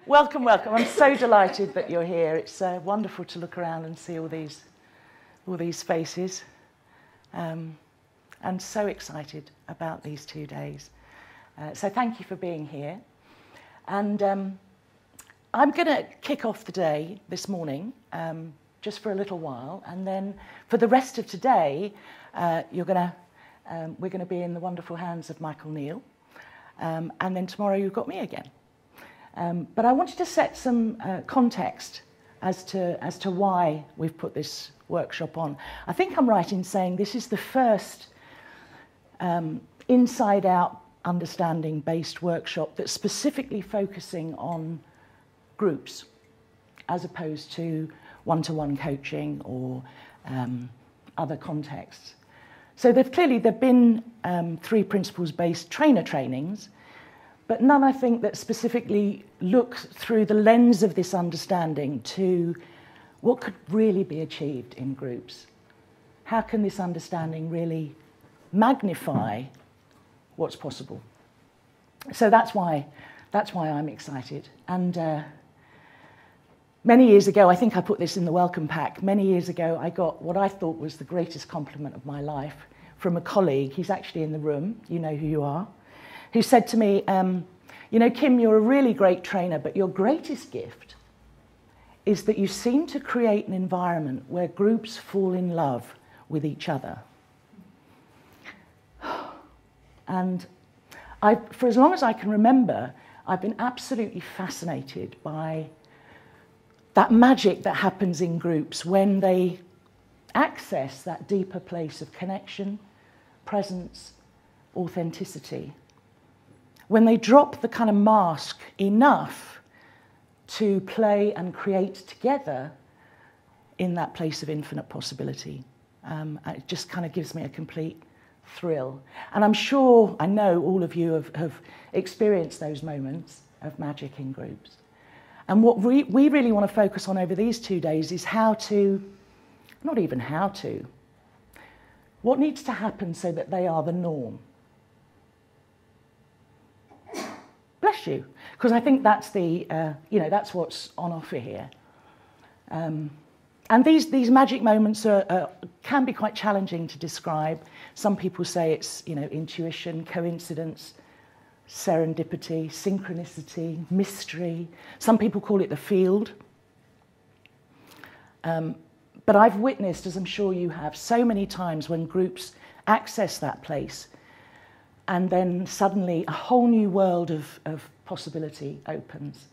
Welcome, welcome. I'm so delighted that you're here. It's wonderful to look around and see all these faces. And so excited about these 2 days. So thank you for being here. And I'm going to kick off the day this morning, just for a little while. And then for the rest of today, we're going to be in the wonderful hands of Michael Neill. And then tomorrow you've got me again. But I wanted to set some context as to why we've put this workshop on. I think I'm right in saying this is the first inside-out understanding-based workshop that's specifically focusing on groups as opposed to one-to-one coaching or other contexts. So there've been 3 principles-based trainer trainings, but none, I think, that specifically look through the lens of this understanding to what could really be achieved in groups. How can this understanding really magnify what's possible? So that's why I'm excited. And many years ago, I think I put this in the welcome pack, many years ago I got what I thought was the greatest compliment of my life from a colleague. He's actually in the room, you know who you are, who said to me, you know, Kim, you're a really great trainer, but your greatest gift is that you seem to create an environment where groups fall in love with each other. And for as long as I can remember, I've been absolutely fascinated by that magic that happens in groups when they access that deeper place of connection, presence, authenticity. When they drop the kind of mask enough to play and create together in that place of infinite possibility. It just kind of gives me a complete thrill. And I'm sure, I know all of you have experienced those moments of magic in groups. And what we really want to focus on over these 2 days is how to, not even how to, what needs to happen so that they are the norm. Bless you, because I think that's that's what's on offer here. And these magic moments can be quite challenging to describe. Some people say it's intuition, coincidence, serendipity, synchronicity, mystery. Some people call it the field. But I've witnessed, as I'm sure you have, so many times when groups access that place and then suddenly a whole new world of possibility opens.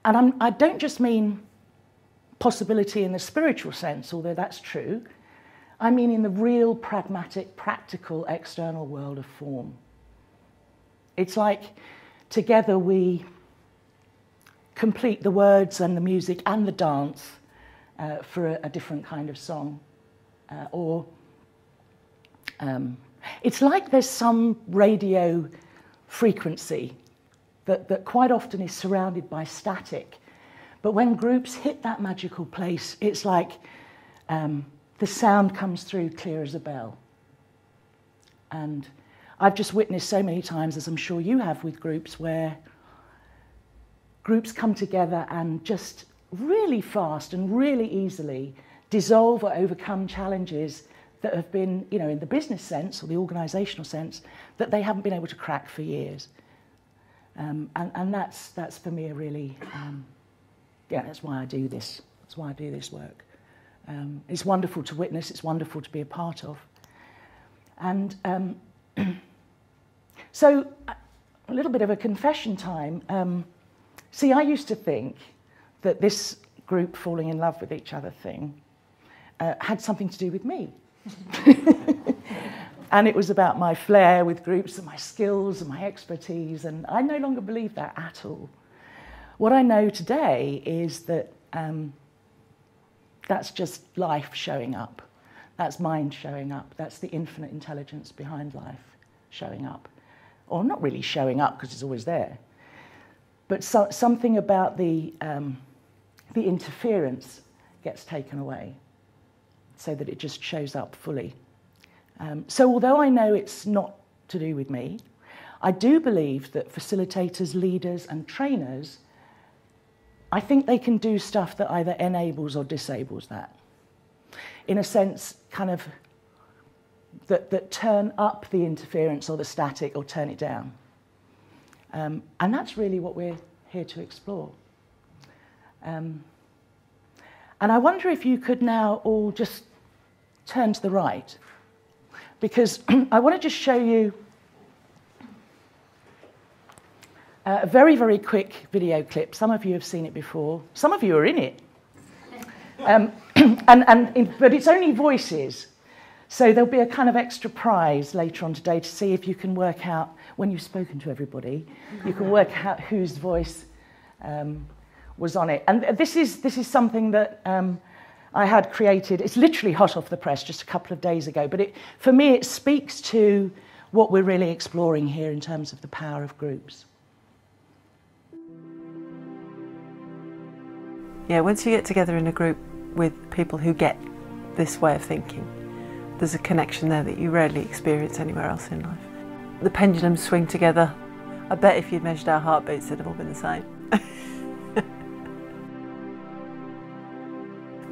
And I don't just mean possibility in the spiritual sense, although that's true. I mean in the real, pragmatic, practical, external world of form. It's like together we complete the words and the music and the dance for a different kind of song. It's like there's some radio frequency that quite often is surrounded by static. But when groups hit that magical place, it's like the sound comes through clear as a bell. And I've just witnessed so many times, as I'm sure you have with groups, where groups come together and just really fast and really easily dissolve or overcome challenges that have been, in the business sense or the organisational sense, that they haven't been able to crack for years. And that's for me a really, that's why I do this. That's why I do this work. It's wonderful to witness. It's wonderful to be a part of. And so, a little bit of a confession time. See, I used to think that this group falling in love with each other thing had something to do with me. And it was about my flair with groups and my skills and my expertise, and I no longer believe that at all. What I know today is that that's just life showing up. That's mind showing up. That's the infinite intelligence behind life showing up. Or not really showing up because it's always there. But something about the the interference gets taken away so that it just shows up fully. So although I know it's not to do with me, I do believe that facilitators, leaders and trainers, I think they can do stuff that either enables or disables that. In a sense, kind of, that turn up the interference or the static or turn it down. And that's really what we're here to explore. And I wonder if you could now all just turn to the right, because I want to just show you a very, very quick video clip. Some of you have seen it before. Some of you are in it. But it's only voices. So there'll be a kind of extra prize later on today to see if you can work out, when you've spoken to everybody, you can work out whose voice was on it. And this is something that I had created. It's literally hot off the press just a couple of days ago. But for me, it speaks to what we're really exploring here in terms of the power of groups. Yeah, once you get together in a group with people who get this way of thinking, there's a connection there that you rarely experience anywhere else in life. The pendulums swing together. I bet if you'd measured our heartbeats, they'd have all been the same.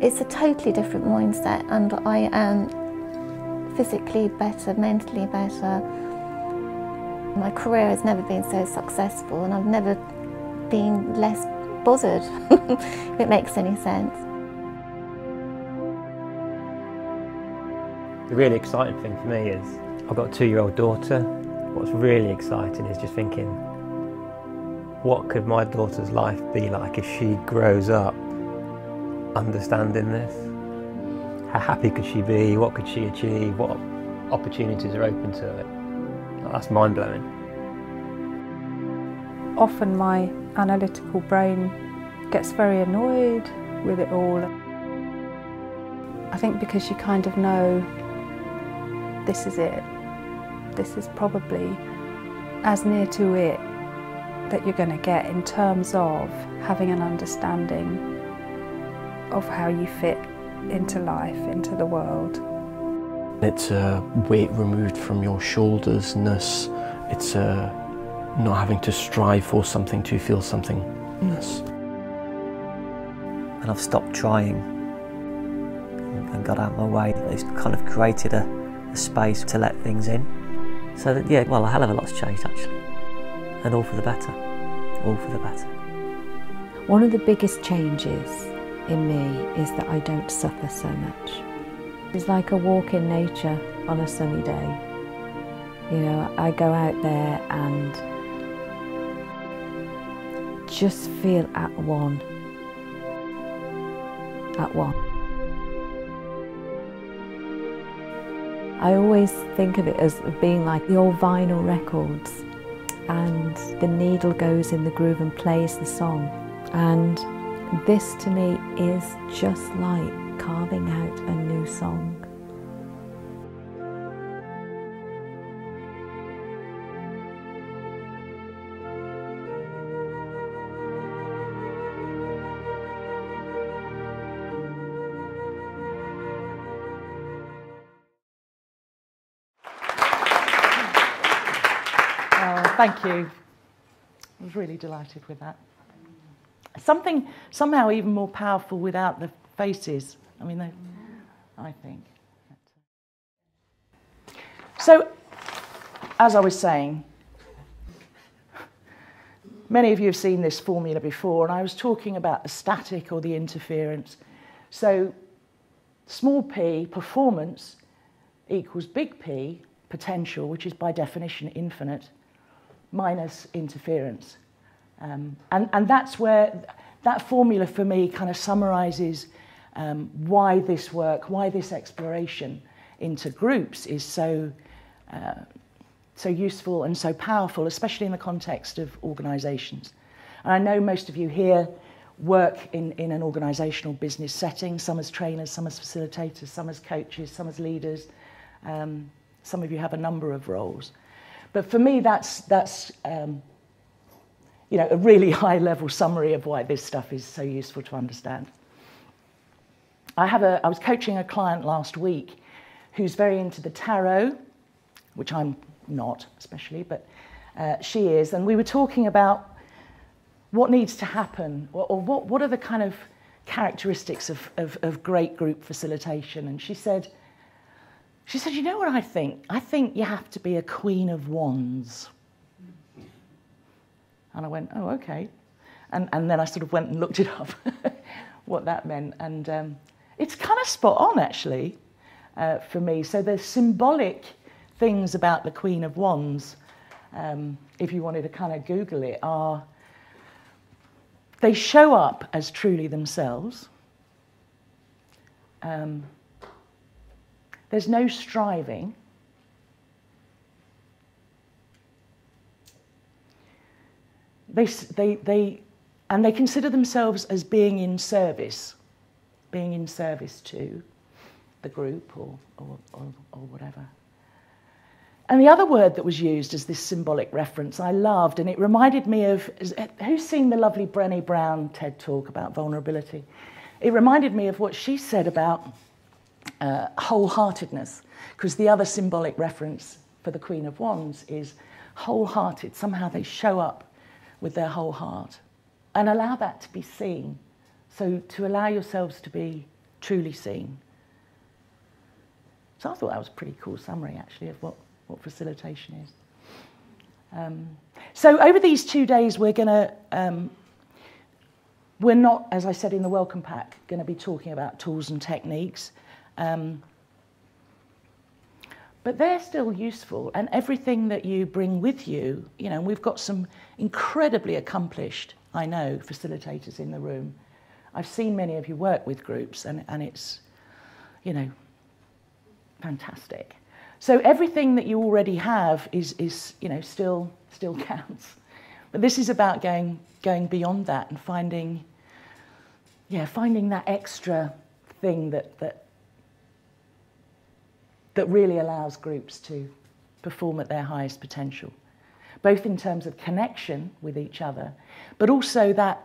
It's a totally different mindset, and I am physically better, mentally better. My career has never been so successful, and I've never been less bothered, if it makes any sense. The really exciting thing for me is I've got a 2-year-old daughter. What's really exciting is just thinking, what could my daughter's life be like if she grows up understanding this? How happy could she be? What could she achieve? What opportunities are open to it? That's mind-blowing. Often my analytical brain gets very annoyed with it all. I think because you kind of know this is it. This is probably as near to it that you're going to get in terms of having an understanding of how you fit into life, into the world. It's a weight removed from your shoulders-ness. It's a not having to strive for something to feel something-ness. And I've stopped trying and got out of my way. It's kind of created a space to let things in. So that, yeah, well, a hell of a lot's changed actually. And all for the better. All for the better. One of the biggest changes in me is that I don't suffer so much. It's like a walk in nature on a sunny day. You know, I go out there and just feel at one. At one. I always think of it as being like the old vinyl records, and the needle goes in the groove and plays the song. And this to me is just like carving out a new song. Thank you. I was really delighted with that. Something somehow even more powerful without the faces. I mean, I think. So, as I was saying, many of you have seen this formula before, and I was talking about the static or the interference. So, small p, performance, equals big P, potential, which is by definition infinite, minus interference. And that's where that formula for me kind of summarises why this work, why this exploration into groups is so useful and so powerful, especially in the context of organisations. And I know most of you here work in an organisational business setting, some as trainers, some as facilitators, some as coaches, some as leaders. Some of you have a number of roles. But for me, that's you know, a really high-level summary of why this stuff is so useful to understand. I was coaching a client last week who's very into the tarot, which I'm not especially, but she is, and we were talking about what needs to happen, or what are the kind of characteristics of great group facilitation. And she said, you know what I think? I think you have to be a Queen of Wands. And I went, oh, okay. And then I sort of went and looked it up, what that meant. And it's kind of spot on, actually, for me. So the symbolic things about the Queen of Wands, if you wanted to kind of Google it, are they show up as truly themselves. There's no striving. They consider themselves as being in service to the group or whatever. And the other word that was used as this symbolic reference I loved, and it reminded me of, who's seen the lovely Brené Brown TED talk about vulnerability? It reminded me of what she said about wholeheartedness, because the other symbolic reference for the Queen of Wands is wholehearted. Somehow they show up with their whole heart, and allow that to be seen. So to allow yourselves to be truly seen. So I thought that was a pretty cool summary, actually, of what facilitation is. So over these 2 days, we're not, as I said in the welcome pack, going to be talking about tools and techniques. But they're still useful, and everything that you bring with you, you know, we've got some incredibly accomplished, I know, facilitators in the room. I've seen many of you work with groups, and it's, you know, fantastic. So everything that you already have is you know, still counts. But this is about going beyond that and finding that extra thing that really allows groups to perform at their highest potential, both in terms of connection with each other, but also that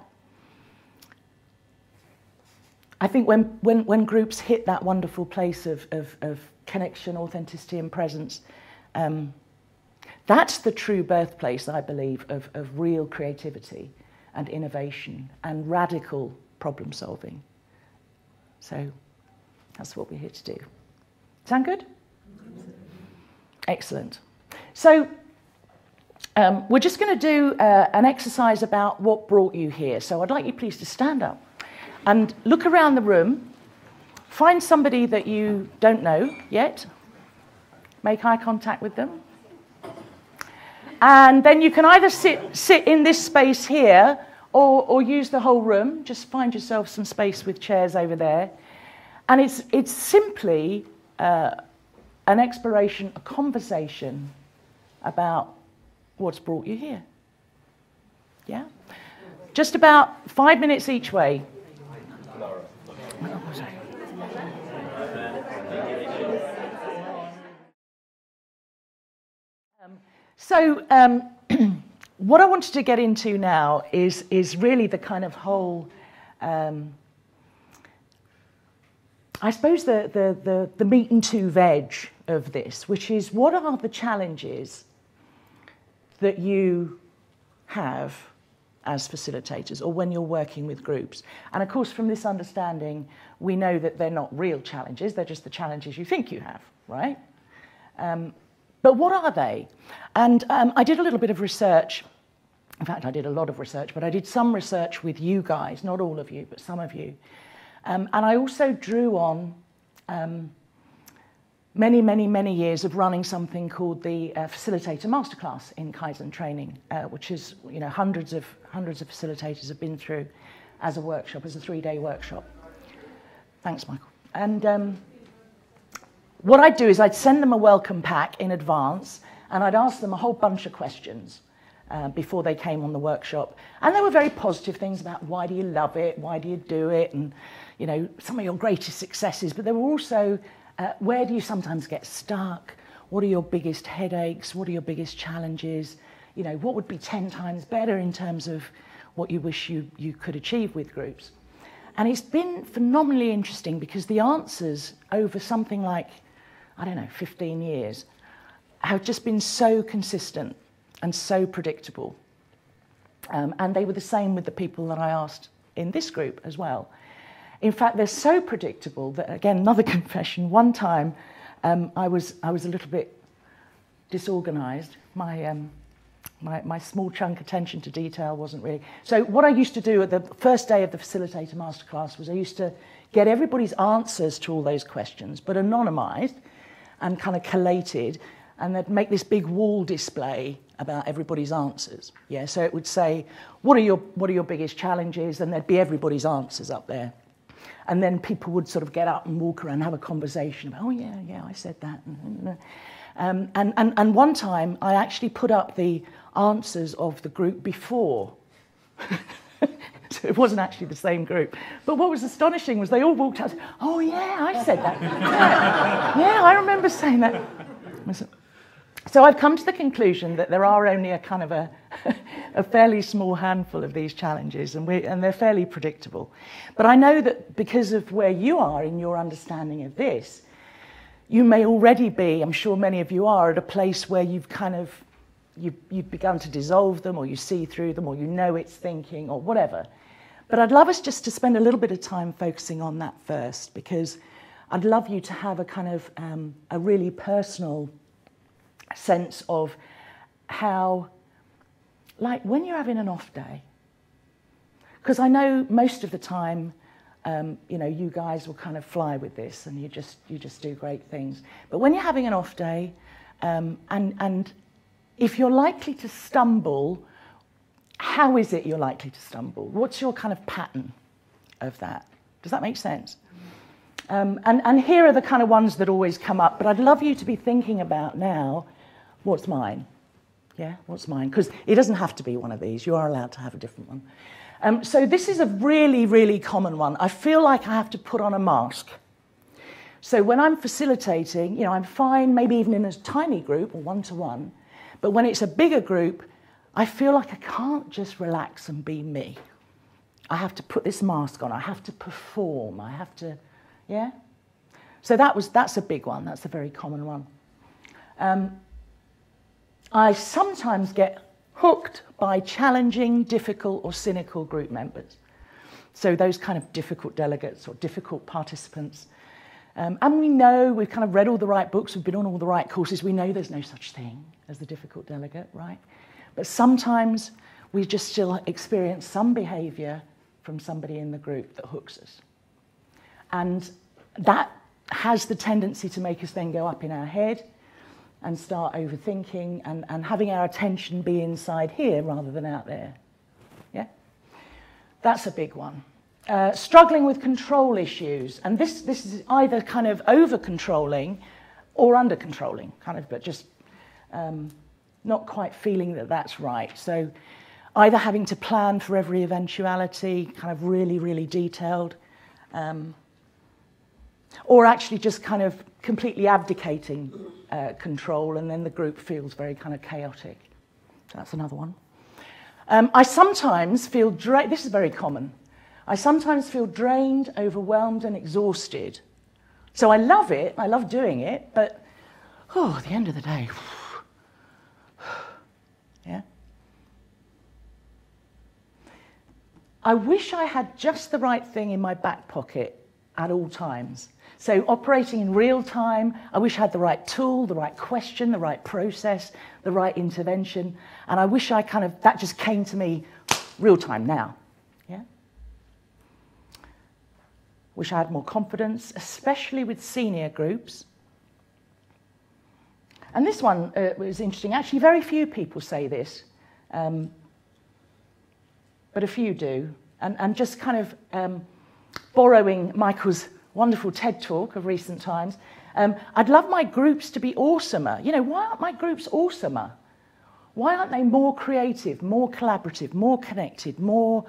I think when groups hit that wonderful place of connection, authenticity and presence, that's the true birthplace, I believe, of real creativity and innovation and radical problem solving. So that's what we're here to do. Sound good? Excellent. So we're just going to do an exercise about what brought you here. So I'd like you please to stand up and look around the room. Find somebody that you don't know yet. Make eye contact with them. And then you can either sit in this space here or use the whole room. Just find yourself some space with chairs over there. And it's simply an exploration, a conversation about what's brought you here. Yeah? Just about 5 minutes each way. So what I wanted to get into now is really the kind of whole, I suppose the meat and two veg of this, which is what are the challenges that you have as facilitators or when you're working with groups. And of course, from this understanding, we know that they're not real challenges, they're just the challenges you think you have, right? But what are they? And I did a little bit of research. In fact, I did a lot of research, but I did some research with you guys, not all of you, but some of you. And I also drew on many years of running something called the Facilitator Masterclass in Kaizen training, which is, you know, hundreds of facilitators have been through as a workshop, as a 3-day workshop. Thanks, Michael. And what I'd do is I'd send them a welcome pack in advance, and I'd ask them a whole bunch of questions before they came on the workshop. And there were very positive things about why do you love it, why do you do it, and, you know, some of your greatest successes. But there were also where do you sometimes get stuck? What are your biggest headaches? What are your biggest challenges? you know, what would be 10 times better in terms of what you wish you could achieve with groups. And it's been phenomenally interesting because the answers over something like, I don't know, 15 years have just been so consistent and so predictable. And they were the same with the people that I asked in this group as well. In fact, they're so predictable that, again, another confession, one time I was a little bit disorganized. My small chunk attention to detail wasn't really... So what I used to do at the first day of the Facilitator Masterclass was I used to get everybody's answers to all those questions, but anonymised and kind of collated, and they'd make this big wall display about everybody's answers. Yeah, so it would say, what are your biggest challenges? And there'd be everybody's answers up there. And then people would sort of get up and walk around and have a conversation about, oh yeah, I said that. And one time I actually put up the answers of the group before. So it wasn't actually the same group. But what was astonishing was they all walked out and said, oh yeah, I said that. Yeah, I remember saying that. So I've come to the conclusion that there are only a kind of a fairly small handful of these challenges, and they're fairly predictable. But I know that because of where you are in your understanding of this, you may already be, I'm sure many of you are, at a place where you've begun to dissolve them, or you see through them, or you know it's thinking, or whatever. But I'd love us just to spend a little bit of time focusing on that first, because I'd love you to have a kind of a really personal sense of how, like when you're having an off day, because I know most of the time, you know, you guys will kind of fly with this and you just do great things. But when you're having an off day, and if you're likely to stumble, how is it you're likely to stumble? What's your kind of pattern of that? Does that make sense? And here are the kind of ones that always come up, but I'd love you to be thinking about now, what's mine? Yeah, what's mine? Because it doesn't have to be one of these. You are allowed to have a different one. So this is a really, really common one. I feel like I have to put on a mask. So when I'm facilitating, you know, I'm fine, maybe even in a tiny group or one-to-one, but when it's a bigger group, I feel like I can't just relax and be me. I have to put this mask on. I have to perform. I have to, yeah? So that's a big one. That's a very common one. I sometimes get hooked by challenging, difficult, or cynical group members. So those kind of difficult delegates or difficult participants. And we know, we've kind of read all the right books, we've been on all the right courses, we know there's no such thing as the difficult delegate, right? But sometimes we just still experience some behaviour from somebody in the group that hooks us. And that has the tendency to make us then go up in our head and start overthinking and having our attention be inside here rather than out there. Yeah? That's a big one. Struggling with control issues. And this is either kind of over-controlling or under-controlling, kind of, but just not quite feeling that that's right. So either having to plan for every eventuality, kind of really, really detailed, or actually just kind of completely abdicating control, and then the group feels very kind of chaotic. So that's another one. I sometimes feel drained. This is very common. I sometimes feel drained, overwhelmed, and exhausted. So I love it. I love doing it, but at the end of the day, yeah. I wish I had just the right thing in my back pocket at all times. So operating in real time, I wish I had the right tool, the right question, the right process, the right intervention. And I wish that just came to me real time now. Yeah. Wish I had more confidence, especially with senior groups. And this one was interesting. Actually, very few people say this, but a few do. And just kind of borrowing Michael's wonderful TED talk of recent times, I'd love my groups to be awesomer. You know, why aren't my groups awesomer? Why aren't they more creative, more collaborative, more connected, more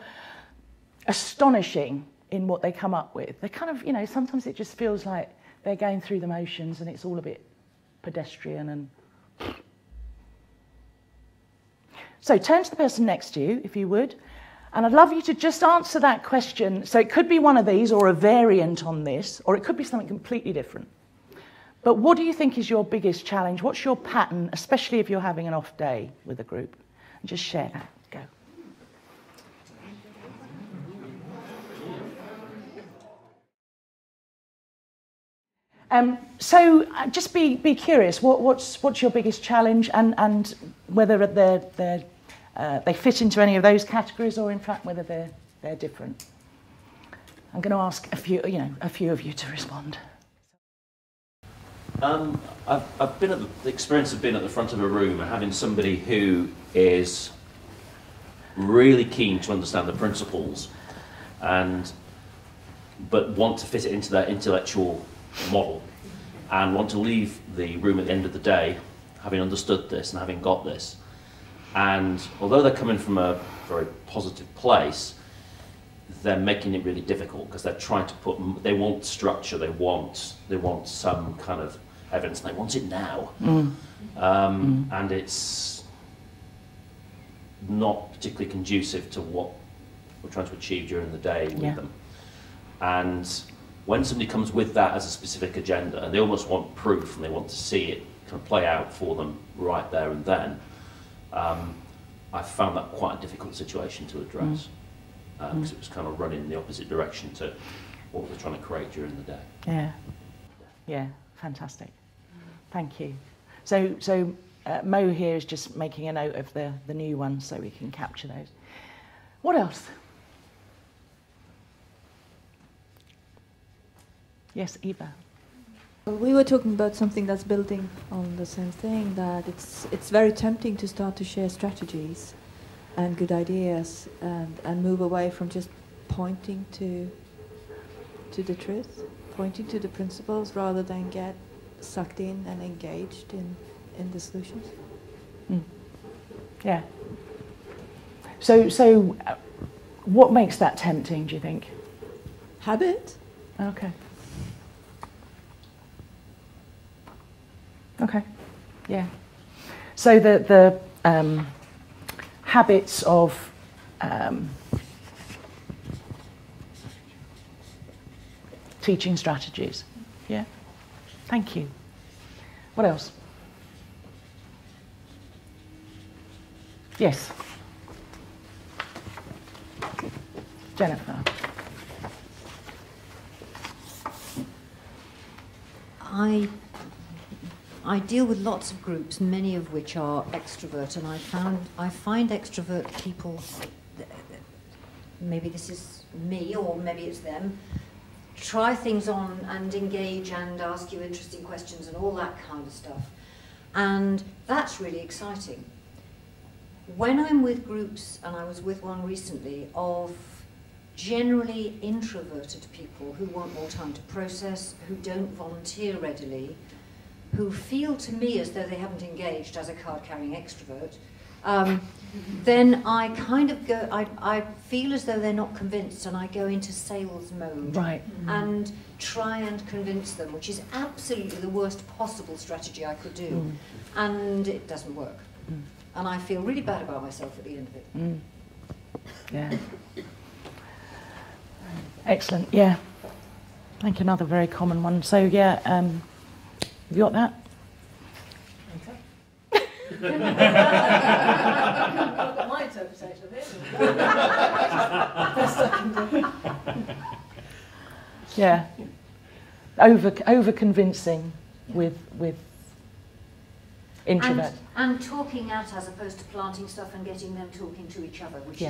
astonishing in what they come up with? They kind of, you know, sometimes it just feels like they're going through the motions and it's all a bit pedestrian. And So turn to the person next to you, if you would, and I'd love you to just answer that question. So it could be one of these or a variant on this, or it could be something completely different. But what do you think is your biggest challenge? What's your pattern, especially if you're having an off day with a group? And just share that. Go. Just be curious. What's your biggest challenge, and whether they fit into any of those categories, or in fact whether they're different. I'm going to ask a few of you to respond. I've been at the experience of being at the front of a room and having somebody who is really keen to understand the principles, but want to fit it into their intellectual model, and want to leave the room at the end of the day having understood this and having got this. And although they're coming from a very positive place, they're making it really difficult, because they're trying to they want structure, they want some kind of evidence, and they want it now. And it's not particularly conducive to what we're trying to achieve during the day with them. And when somebody comes with that as a specific agenda, and they almost want proof, and they want to see it kind of play out for them right there and then, I found that quite a difficult situation to address, because it was kind of running in the opposite direction to what we were trying to create during the day. Yeah, fantastic. Thank you. So Mo here is just making a note of the new ones so we can capture those. What else? Yes, Eva. We were talking about something that's building on the same thing, that it's very tempting to start to share strategies and good ideas and move away from just pointing to the truth, pointing to the principles, rather than get sucked in and engaged in the solutions. Yeah. So what makes that tempting, do you think? Habit. Okay. Okay, yeah. So the habits of teaching strategies. Yeah, thank you. What else? Yes. Jennifer. I deal with lots of groups, many of which are extrovert, and I find extrovert people, maybe this is me or maybe it's them, try things on and engage and ask you interesting questions and all that kind of stuff. And that's really exciting. When I'm with groups, and I was with one recently, of generally introverted people who want more time to process, who don't volunteer readily, who feel to me as though they haven't engaged as a card-carrying extrovert, then I kind of go, I feel as though they're not convinced, and I go into sales mode. Right. And try and convince them, which is absolutely the worst possible strategy I could do. And it doesn't work. And I feel really bad about myself at the end of it. Yeah. Excellent, yeah. I think another very common one. So, yeah, have you got that? I've got my interpretation of it. Yeah. Over convincing with introverts. And talking out as opposed to planting stuff and getting them talking to each other, which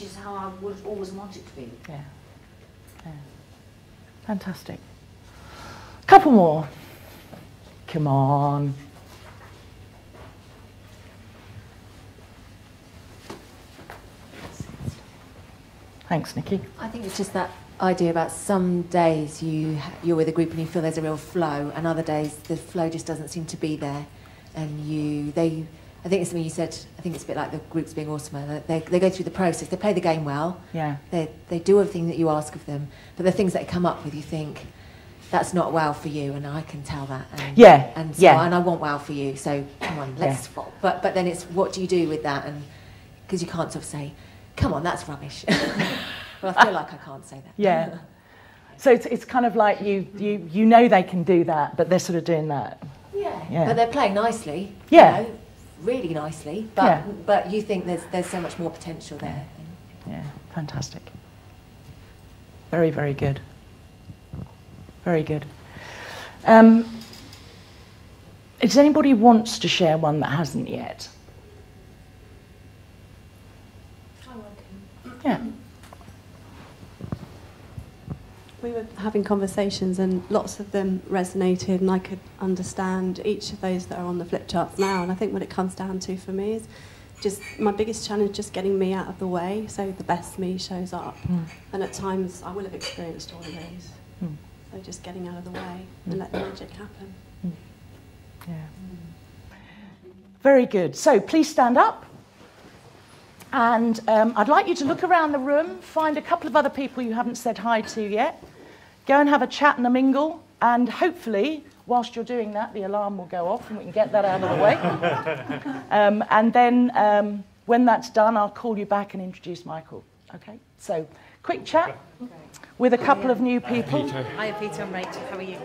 is how I would always want it to be. Yeah. Yeah. Fantastic. Couple more. Come on. Thanks, Nikki. I think it's just that idea about some days you're with a group and you feel there's a real flow, and other days the flow just doesn't seem to be there. And I think it's something you said, I think it's a bit like the groups being awesome. They go through the process, they play the game well, yeah. They do everything that you ask of them, but the things that come up with, you think, that's not wow for you, and I can tell that. And, Yeah, and so, yeah. and I want wow for you. So come on, let's swap. But then it's what do you do with that? And because you can't sort of say, come on, that's rubbish. Well, I feel like I can't say that. Yeah. So it's kind of like you know they can do that, but they're sort of doing that. Yeah. But they're playing nicely. Yeah. You know, really nicely. But you think there's so much more potential there. Yeah. Fantastic. Very, very good. Very good. Does anybody wants to share one that hasn't yet? Yeah. We were having conversations and lots of them resonated, and I could understand each of those that are on the flip charts now. And I think what it comes down to for me is just my biggest challenge, just getting me out of the way so the best me shows up. And at times I will have experienced all of those. So just getting out of the way and let the magic happen. Yeah. Very good. So please stand up. And I'd like you to look around the room, find a couple of other people you haven't said hi to yet. Go and have a chat and a mingle. And hopefully, whilst you're doing that, the alarm will go off and we can get that out of the way. And then when that's done, I'll call you back and introduce Michael. Okay? So, quick chat with a couple of new people. Hi, Peter and Rachel. How are you?